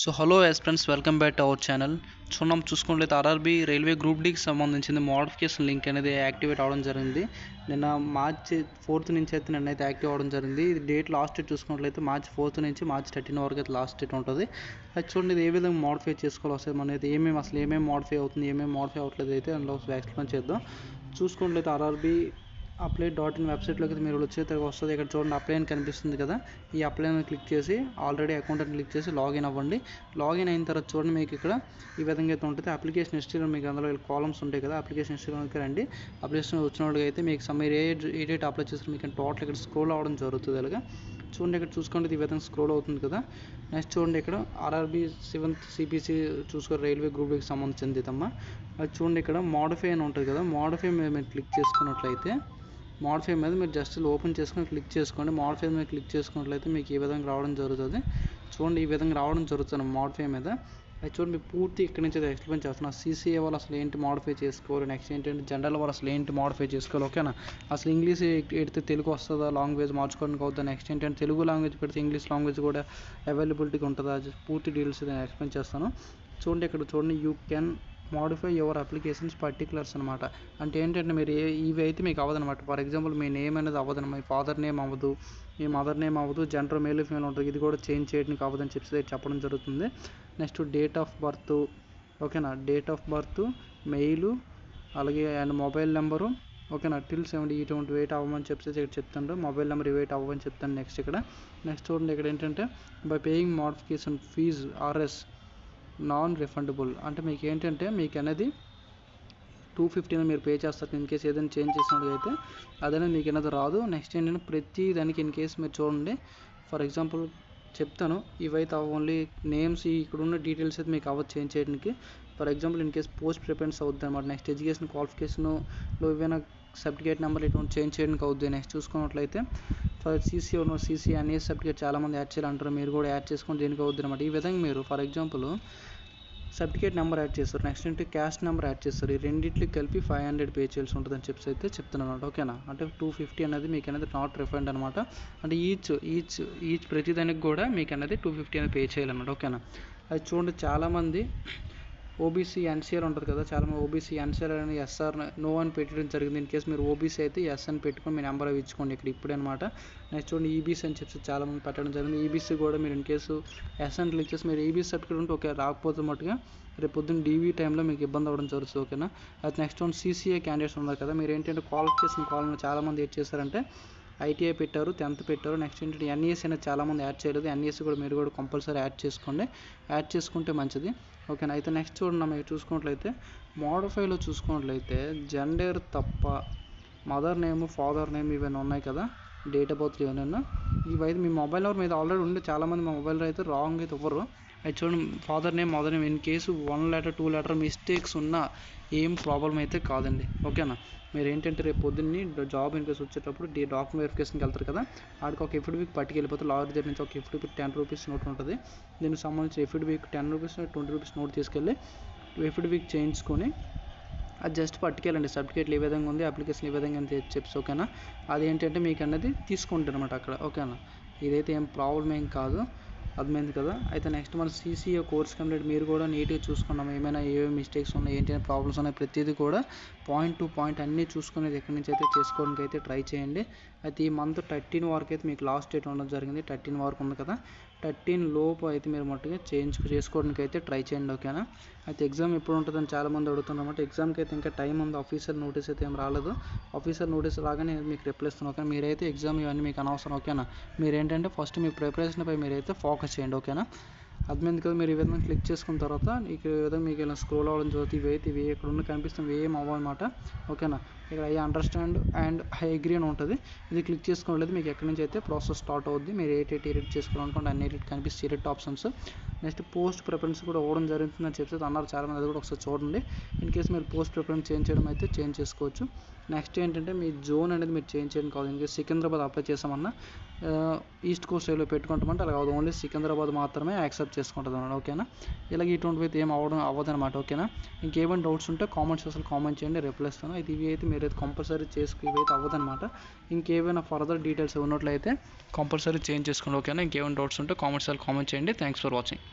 So hello friends, welcome back to our channel. So మనం చూసుకున్నట్లయితే RRB railway group డీకి సంబంధించింది modification link అనేది activate అవ్వడం జరిగింది. నిన్న మార్చి 4th నుంచి అయితే నిన్నైతే యాక్టివ్ అవ్వడం జరిగింది. ఇది డేట్ లాస్ట్ డేట్ చూసుకున్నట్లయితే మార్చి 4th నుంచి మార్చి 13 వరకు అయితే లాస్ట్ డేట్ ఉంటుంది. అది చూడండి, ఇది ఏ విధంగా మోడిఫై చేసుకోవాలి వస్తుంది అనేది ఏమేమి మోడిఫై అవుతుంది, ఏమేమి మోడిఫై అవ్వట్లేదు అయితే అందులో ఎక్స్ప్లెయిన్ చేద్దాం. చూసుకున్నట్లయితే ఆర్ఆర్బీ అప్లై.in వెబ్సైట్లోకి అయితే మీరు వచ్చేది వస్తుంది. ఇక్కడ చూడండి, అప్లై అని కనిపిస్తుంది కదా, ఈ అప్లై అని క్లిక్ చేసి ఆల్రెడీ అకౌంట్ అని క్లిక్ చేసి లాగిన్ అవ్వండి. లాగిన్ అయిన తర్వాత చూడండి, మీకు ఇక్కడ ఈ విధంగా అయితే ఉంటుంది. అప్లికేషన్ హిస్టరీలో మీకు అందులో కాలమ్స్ ఉంటాయి కదా, అప్లికేషన్ హిస్టరీలోకి రండి. అప్లికేషన్ వచ్చిన వాళ్ళకి అయితే మీకు మీరు ఏ డేట్ అప్లై చేస్తారు మీకు టోటల్ ఇక్కడ స్క్రోల్ అవ్వడం జరుగుతుంది. అలాగా చూడండి, ఇక్కడ చూసుకోండి, ఈ విధంగా స్క్రోల్ అవుతుంది కదా. నెక్స్ట్ చూడండి, ఇక్కడ ఆర్ఆర్బీ 7th CPC చూసుకో రైల్వే గ్రూప్కి సంబంధించింది ఇదమ్మా. అది చూడండి, ఇక్కడ మోడిఫై అని ఉంటుంది కదా, మోడిఫై మీద మీరు క్లిక్ చేసుకున్నట్లయితే మోడిఫై మీద మీరు జస్ట్ ఓపెన్ చేసుకొని క్లిక్ చేసుకోండి. మోడిఫై మీద క్లిక్ చేసుకున్నట్లయితే మీకు ఈ విధంగా రావడం జరుగుతుంది. చూడండి, ఈ విధంగా రావడం జరుగుతుంది మోడిఫై మీద. అది చూడండి, మీకు పూర్తి ఇక్కడి నుంచి అయితే ఎక్స్ప్లెయిన్ చేస్తున్నాను. CCA వాళ్ళు అసలు ఏంటి మోడిఫై చేసుకోవాలి, నెక్స్ట్ ఏంటంటే జనరల్ వాళ్ళు అసలు ఏంటి మోడిఫై చేసుకోవాలి, ఓకేనా. అసలు ఇంగ్లీష్ పెడితే తెలుగు వస్తుందా, లాంగ్వేజ్ మార్చుకోవడానికి అవుతుందా, నెక్స్ట్ ఏంటంటే తెలుగు లాంగ్వేజ్ పెడితే ఇంగ్లీష్ లాంగ్వేజ్ కూడా అవైలబిలిటీగా ఉంటుందా, పూర్తి డీటెయిల్స్ నేను ఎక్స్ప్లెయిన్ చేస్తాను. చూడండి, ఇక్కడ చూడండి, you can modify your applications particulars అనమాట. అంటే ఏంటంటే మీరు ఇవి అయితే మీకు అవ్వదనమాట. ఫర్ ఎగ్జాంపుల్ మీ నేమ్ అనేది అవ్వదు, మీ ఫాదర్ నేమ్ అవ్వదు, మీ మదర్ నేమ్ అవ్వదు, జెండర్ మేల్ ఫీమేల్ ఉంటుంది, ఇది కూడా చేంజ్ చేయడానికి అవ్వదని చెప్పడం జరుగుతుంది. నెక్స్ట్ డేట్ ఆఫ్ బర్త్, ఓకేనా, డేట్ ఆఫ్ బర్త్, మెయిల్, అలాగే అండ్ మొబైల్ నెంబరు, ఓకేనా, till 70 ఇటువంటి వెయిట్ అవ్వమని ఇక్కడ చెప్తాను. మొబైల్ నెంబర్ వెయిట్ అవ్వమని చెప్తాను. నెక్స్ట్ చూడండి, ఇక్కడ ఏంటంటే by paying modification fee RS non refundable. అంటే మీకు ఏంటంటే మీకు అనేది 250 మీరు పే చేస్తారు. ఇన్ కేసు ఏదైనా చేంజ్ చేసినట్టు అయితే అదైనా మీకు అనేది రాదు. నెక్స్ట్ ఏంటంటే ప్రతి దానికి ఇన్ కేసు మీరు చూడండి, ఫర్ ఎగ్జాంపుల్ చెప్తాను, ఇవైతే ఓన్లీ నేమ్స్ ఇక్కడ ఉన్న డీటెయిల్స్ అయితే మీకు అవ్వదు చేంజ్ చేయడానికి. For example in case post preference అవుతుంది అనమాట. నెక్స్ట్ ఎడ్యుకేషన్ క్వాలిఫికేషన్లో ఏవైనా సర్టిఫికేట్ నెంబర్ ఇటువంటి చేంజ్ చేయడానికి అవుతుంది. నెక్స్ట్ చూసుకున్నట్లయితే ఫర్ CC NS సర్టిఫికేట్ చాలామంది యాడ్ చేయాలంటారు, మీరు కూడా యాడ్ చేసుకొని దీనికి అవుతుంది అనమాట. ఈ విధంగా మీరు for example certificate number add చేస్తారు, నెక్స్ట్ ఏంటి క్యాస్ట్ నెంబర్ యాడ్ చేస్తారు, ఈ రెండింటికి కలిపి 500 పే చేయాల్సి ఉంటుందని అయితే చెప్తున్నాను అనమాట, ఓకేనా. అంటే 250 అనేది మీకు అనేది నాట్ రిఫండ్ అనమాట. అంటే ఈచ్ ప్రతిదానికి కూడా మీకు అనేది 250 అనేది పే చేయాలన్నమాట, ఓకేనా. అది చూడండి, చాలామంది OBC NCR ఉంటుంది కదా, చాలామంది OBC NCR అని SR నో అని పెట్టడం జరిగింది. ఇన్ కేసు మీరు OBC అయితే S అని పెట్టుకొని మీ నెంబర్ అవి ఇచ్చుకోండి ఇక్కడ ఇప్పుడే అనమాట. నెక్స్ట్ చూడండి, EBC అని చెప్పి చాలామంది పెట్టడం జరిగింది. EBC కూడా మీరు ఇన్ కేసు S అని క్లిక్ చేసి మీరు EBC సర్టిఫికేట్ ఉంటే ఓకే, రాకపోతే మట్టుగా రేపు పొద్దున్న DV టైంలో మీకు ఇబ్బంది అవ్వడం జరుగుతుంది, ఓకేనా. అది నెక్స్ట్ వన్ CCA క్యాండిడేట్స్ ఉన్నారు కదా, మీరు ఏంటంటే క్వాలిఫికేషన్ కావాలని చాలామంది ఏం చేశారంటే ITI పెట్టారు, 10th పెట్టారు. నెక్స్ట్ ఏంటంటే NES అనేది చాలామంది యాడ్ చేయలేదు. NES కూడా మీరు కూడా కంపల్సరీ యాడ్ చేసుకోండి, యాడ్ చేసుకుంటే మంచిది, ఓకేనా. అయితే నెక్స్ట్ చూడండి, మీరు చూసుకున్నట్లయితే మోడిఫైలో చూసుకున్నట్లయితే జెండర్ తప్ప మదర్ నేమ్, ఫాదర్ నేమ్ ఇవన్నీ ఉన్నాయి కదా, డేట్ ఆఫ్ బర్త్ ఏమైనా ఇవైతే మీ మొబైల్ నెంబర్ మీద ఆల్రెడీ ఉండే, చాలామంది మా మొబైల్లో అయితే రాంగ్ అయితే ఇవ్వరు. అది చూడండి, father name, mother name, in case 1 letter 2 letter mistakes ఉన్నా ఏం ప్రాబ్లం అయితే కాదండి, ఓకేనా. మీరు ఏంటంటే రేపు పొద్దున్నే జాబ్ ఇన్కేస్ వచ్చేటప్పుడు డాక్యుమెంట్ వెరిఫికేషన్కి వెళ్తారు కదా, ఆడికి ఒక ఎఫిడవిట్ పట్టుకెళ్ళిపోతే లాయర్ దగ్గర నుంచి ఒక ఎఫిడవిట్ 10 రూపీస్ నోట్ ఉంటుంది. దీనికి సంబంధించి ఎఫిడవిట్ 10 రూపీస్ 20 రూపీస్ నోట్ తీసుకెళ్ళి ఎఫిడవిట్ చేయించుకొని అది జస్ట్ పట్టుకెళ్ళండి. సర్టిఫికేట్లు ఏ విధంగా ఉంది, అప్లికేషన్ ఏ విధంగా అని చెప్పి, ఓకేనా. అదేంటంటే మీకు అన్నది తీసుకుంటారు అనమాట అక్కడ, ఓకేనా. ఇదైతే ఏం ప్రాబ్లం ఏం కాదు, అర్థమైంది కదా. అయితే నెక్స్ట్ మన CCA కోర్స్ కంప్లీట్ మీరు కూడా నీట్గా చూసుకున్నాము, ఏమైనా ఏమేమి మిస్టేక్స్ ఉన్నాయి, ఏంటి ప్రాబ్లమ్స్ ఉన్నాయి, ప్రతిదీ కూడా పాయింట్ టు పాయింట్ అన్నీ చూసుకునేది ఎక్కడి నుంచి అయితే చేసుకోవడానికి అయితే ట్రై చేయండి. అయితే ఈ మంత్ 13 వరకు అయితే మీకు లాస్ట్ డేట్ ఉండడం జరిగింది, 13 వరకు ఉంది కదా, 13 లోపు అయితే మీరు మట్టుగా చేసుకోవడానికి అయితే ట్రై చేయండి, ఓకేనా. అయితే ఎగ్జామ్ ఎప్పుడు ఉంటుందని చాలామంది అడుగుతున్నమాట. ఎగ్జామ్కి అయితే ఇంకా టైం ఉంది, ఆఫీసర్ నోటీస్ అయితే ఏం రాలేదు. ఆఫీసర్ నోటీస్ రాగానే నేను మీకు రిప్లై ఇస్తాను, ఓకేనా. మీరైతే ఎగ్జామ్ ఇవన్నీ మీకు అనవసరం, ఓకేనా. మీరు ఏంటంటే ఫస్ట్ మీ ప్రిపరేషన్పై మీరైతే ఫోకస్ చేయండి, ఓకేనా. అర్థమైంది కదా. మీరు ఈ విధంగా క్లిక్ చేసుకున్న తర్వాత ఈ విధంగా మీకు ఇలా స్క్రోల్ అవ్వడం జరుగుతుంది. ఇవి ఇక్కడ ఉన్న కనిపిస్తుంది, ఏం అవ్వనమాట, ఓకేనా. ఇక్కడ I understand and I agree అని ఉంటుంది, ఇది క్లిక్ చేసుకోవట్లేదు మీకు ఎక్కడి నుంచి అయితే ప్రాసెస్ స్టార్ట్ అవుద్ది. మీరు ఎడిట్ చేసుకోవాలనుకుంటే అన్ని ఎడిట్ కనిపిస్తే edit options. Next post preference కూడా ఇవ్వడం జరుగుతుందని చెప్పి అన్నారు చాలామంది, అది కూడా ఒకసారి చూడండి. ఇన్ కేసు మీరు పోస్ట్ ప్రిఫరెన్స్ చేంజ్ చేయడం అయితే చేంజ్ చేసుకోవచ్చు. నెక్స్ట్ ఏంటంటే మీ జోన్ అనేది మీరు చేంజ్ చేయడం కావాలి. ఇన్ కేసు సికింద్రాబాద్ అప్లై చేసామన్నా ఈస్ట్ కోస్ట్ రైల్లో పెట్టుకుంటామంటే అలా కాదు, ఓన్లీ సికింద్రాబాద్ మాత్రమే యాక్సెప్ట్ చేసుకుంటుంది అన్నమాట, ఓకేనా. ఇలాగ ఇటువంటివి అయితే ఏం అవ్వదనమాట, ఓకేనా. ఇంకేమైనా డౌట్స్ ఉంటే కామెంట్స్ అసలు కామెంట్ చేయండి, రిప్లై ఇస్తాను. అయితే ఇవి అయితే మీరైతే కంపల్సరీ ఇవైతే అవ్వదనమాట. ఇంకేమైనా ఫర్దర్ డీటెయిల్స్ ఉన్నట్లయితే కంపల్సరీ చేంజ్ చేసుకోండి, ఓకేనా. ఇంకేమైనా డౌట్స్ ఉంటే కామెంట్స్ కామెంట్ చేయండి. Thanks for watching.